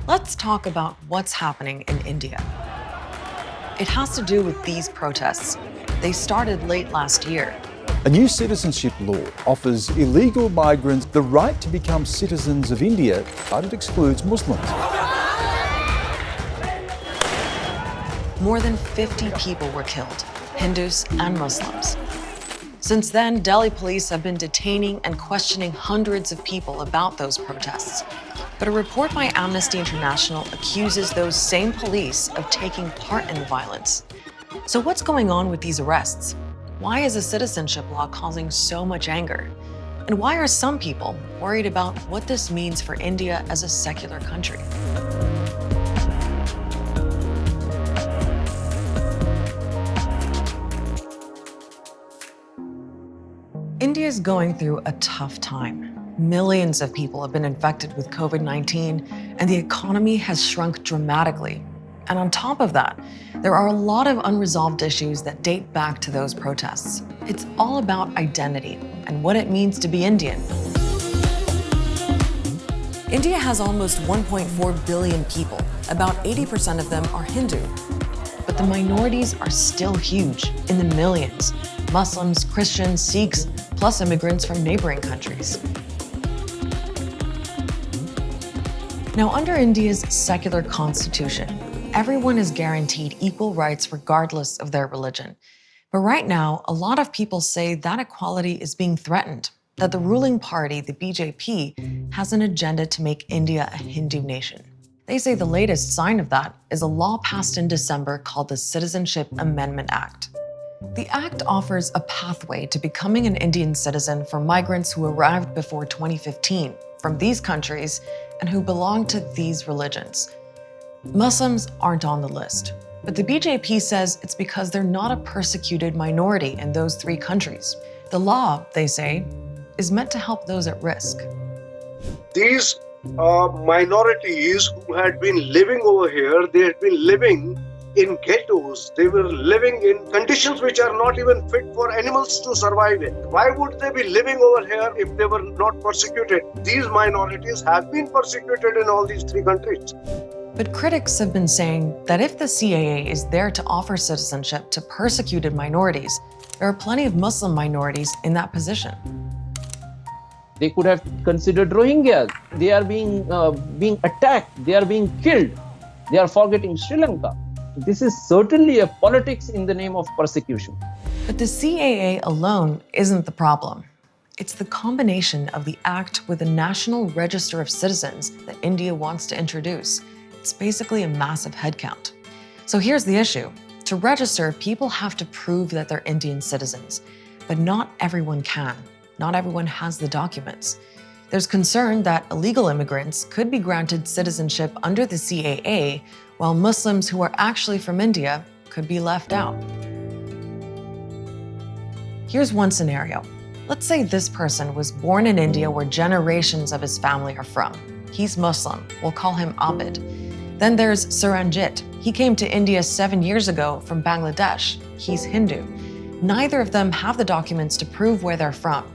Let's talk about what's happening in India. It has to do with these protests. They started late last year. A new citizenship law offers illegal migrants the right to become citizens of India, but it excludes Muslims. More than 50 people were killed, Hindus and Muslims. Since then, Delhi police have been detaining and questioning hundreds of people about those protests. But a report by Amnesty International accuses those same police of taking part in the violence. So what's going on with these arrests? Why is a citizenship law causing so much anger? And why are some people worried about what this means for India as a secular country? India is going through a tough time. Millions of people have been infected with COVID-19, and the economy has shrunk dramatically. And on top of that, there are a lot of unresolved issues that date back to those protests. It's all about identity and what it means to be Indian. India has almost 1.4 billion people. About 80% of them are Hindu. But the minorities are still huge, in the millions. Muslims, Christians, Sikhs, plus immigrants from neighboring countries. Now, under India's secular constitution, everyone is guaranteed equal rights regardless of their religion. But right now, a lot of people say that equality is being threatened, that the ruling party, the BJP, has an agenda to make India a Hindu nation. They say the latest sign of that is a law passed in December called the Citizenship Amendment Act. The act offers a pathway to becoming an Indian citizen for migrants who arrived before 2015 from these countries and who belong to these religions. Muslims aren't on the list, but the BJP says it's because they're not a persecuted minority in those three countries. The law, they say, is meant to help those at risk. These minorities who had been living over here, they had been living in ghettos. They were living in conditions which are not even fit for animals to survive in. Why would they be living over here if they were not persecuted? These minorities have been persecuted in all these three countries. But critics have been saying that if the CAA is there to offer citizenship to persecuted minorities, there are plenty of Muslim minorities in that position. They could have considered Rohingyas. They are being attacked. They are being killed. They are forgetting Sri Lanka. This is certainly a politics in the name of persecution. But the CAA alone isn't the problem. It's the combination of the act with the National Register of Citizens that India wants to introduce. It's basically a massive headcount. So here's the issue. To register, people have to prove that they're Indian citizens, but not everyone can. Not everyone has the documents. There's concern that illegal immigrants could be granted citizenship under the CAA, while Muslims who are actually from India could be left out. Here's one scenario. Let's say this person was born in India where generations of his family are from. He's Muslim. We'll call him Abid. Then there's Suranjit. He came to India 7 years ago from Bangladesh. He's Hindu. Neither of them have the documents to prove where they're from.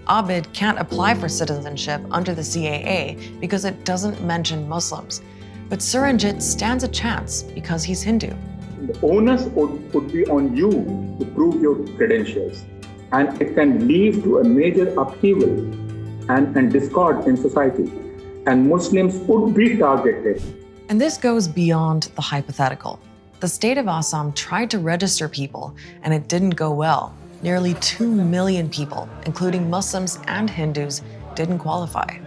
Abid can't apply for citizenship under the CAA because it doesn't mention Muslims. But Suranjit stands a chance because he's Hindu. The onus would be on you to prove your credentials, and it can lead to a major upheaval and discord in society, and Muslims would be targeted. And this goes beyond the hypothetical. The state of Assam tried to register people, and it didn't go well. Nearly 2 million people, including Muslims and Hindus, didn't qualify.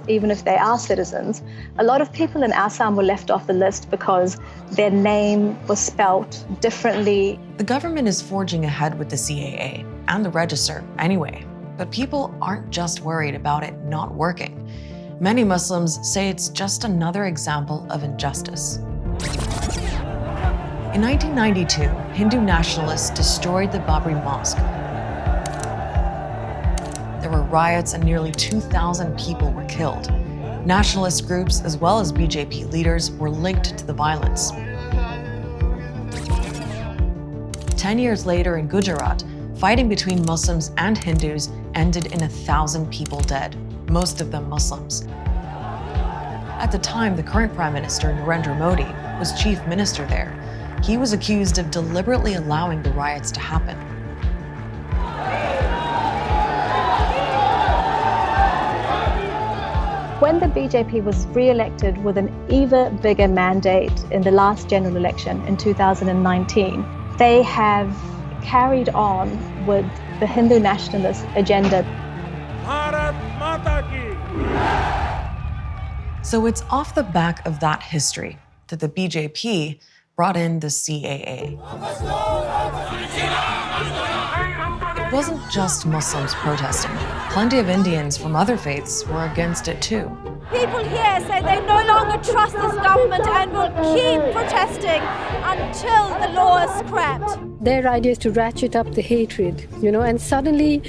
Even if they are citizens, a lot of people in Assam were left off the list because their name was spelt differently. The government is forging ahead with the CAA and the register anyway, but people aren't just worried about it not working. Many Muslims say it's just another example of injustice. In 1992, Hindu nationalists destroyed the Babri Mosque. There were riots and nearly 2,000 people were killed. Nationalist groups, as well as BJP leaders, were linked to the violence. 10 years later in Gujarat, fighting between Muslims and Hindus ended in 1,000 people dead, most of them Muslims. At the time, the current Prime Minister, Narendra Modi, was chief minister there. He was accused of deliberately allowing the riots to happen. When the BJP was re-elected with an even bigger mandate in the last general election in 2019, they have carried on with the Hindu nationalist agenda. So it's off the back of that history that the BJP brought in the CAA. It wasn't just Muslims protesting. Plenty of Indians from other faiths were against it too. People here say they no longer trust this government and will keep protesting until the law is scrapped. Their idea is to ratchet up the hatred, and suddenly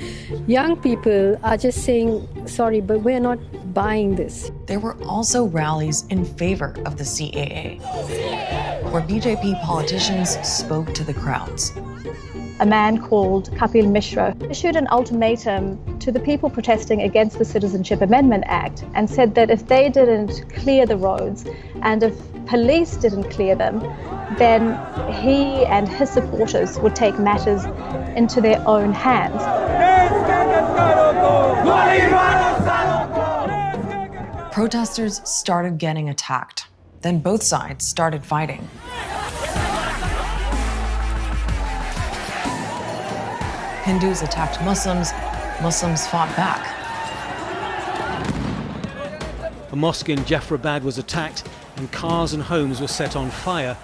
young people are just saying, sorry, but we're not buying this. There were also rallies in favor of the CAA, where BJP politicians spoke to the crowds. A man called Kapil Mishra issued an ultimatum to the people protesting against the Citizenship Amendment Act and said that if they didn't clear the roads and if police didn't clear them, then he and his supporters would take matters into their own hands. Protesters started getting attacked. Then both sides started fighting. Hindus attacked Muslims, Muslims fought back. A mosque in Jaffrabad was attacked and cars and homes were set on fire.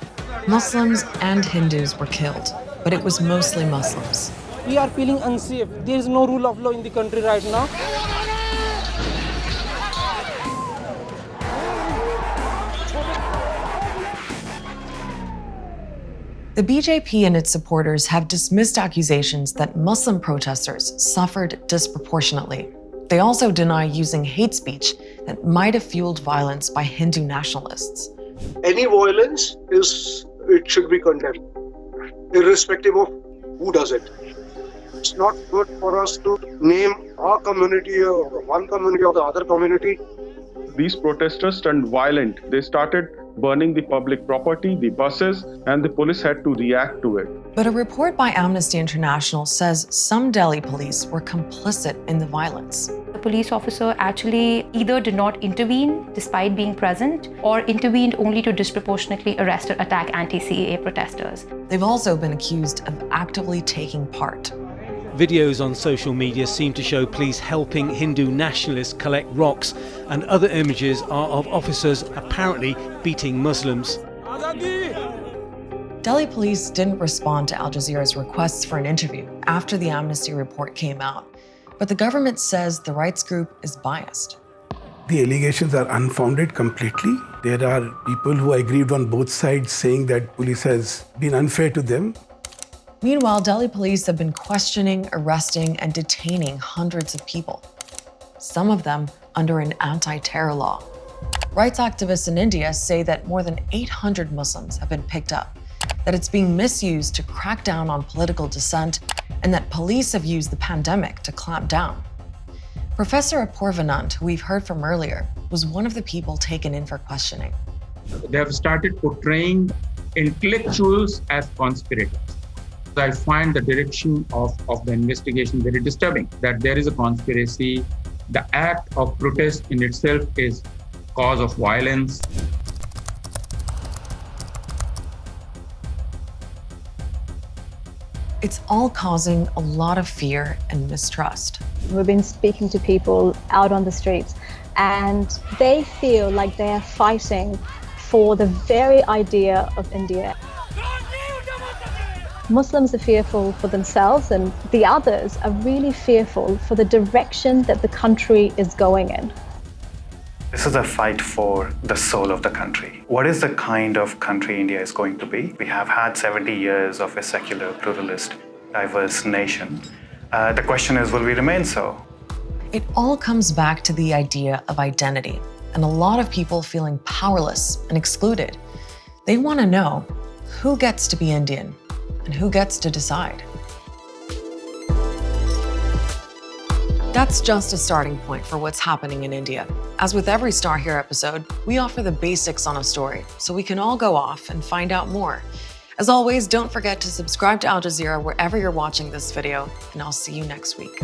Muslims and Hindus were killed, but it was mostly Muslims. We are feeling unsafe. There is no rule of law in the country right now. The BJP and its supporters have dismissed accusations that Muslim protesters suffered disproportionately. They also deny using hate speech that might have fueled violence by Hindu nationalists. Any violence it should be condemned, irrespective of who does it. It's not good for us to name our community or one community or the other community. These protesters turned violent. They started burning the public property, the buses, and the police had to react to it. But a report by Amnesty International says some Delhi police were complicit in the violence. The police officer actually either did not intervene despite being present or intervened only to disproportionately arrest or attack anti-CAA protesters. They've also been accused of actively taking part. Videos on social media seem to show police helping Hindu nationalists collect rocks, and other images are of officers apparently beating Muslims. Delhi police didn't respond to Al Jazeera's requests for an interview after the Amnesty report came out, but the government says the rights group is biased. The allegations are unfounded completely. There are people who are aggrieved on both sides saying that police has been unfair to them. Meanwhile, Delhi police have been questioning, arresting, and detaining hundreds of people, some of them under an anti-terror law. Rights activists in India say that more than 800 Muslims have been picked up, that it's being misused to crack down on political dissent, and that police have used the pandemic to clamp down. Professor Apoorvanand, who we've heard from earlier, was one of the people taken in for questioning. They have started portraying intellectuals as conspirators. I find the direction of the investigation very disturbing, that there is a conspiracy. The act of protest in itself is cause of violence. It's all causing a lot of fear and mistrust. We've been speaking to people out on the streets, and they feel like they are fighting for the very idea of India. Muslims are fearful for themselves, and the others are really fearful for the direction that the country is going in. This is a fight for the soul of the country. What is the kind of country India is going to be? We have had 70 years of a secular, pluralist, diverse nation. The question is, will we remain so? It all comes back to the idea of identity, and a lot of people feeling powerless and excluded. They want to know who gets to be Indian and who gets to decide. That's just a starting point for what's happening in India. As with every Star Here episode, we offer the basics on a story so we can all go off and find out more. As always, don't forget to subscribe to Al Jazeera wherever you're watching this video, and I'll see you next week.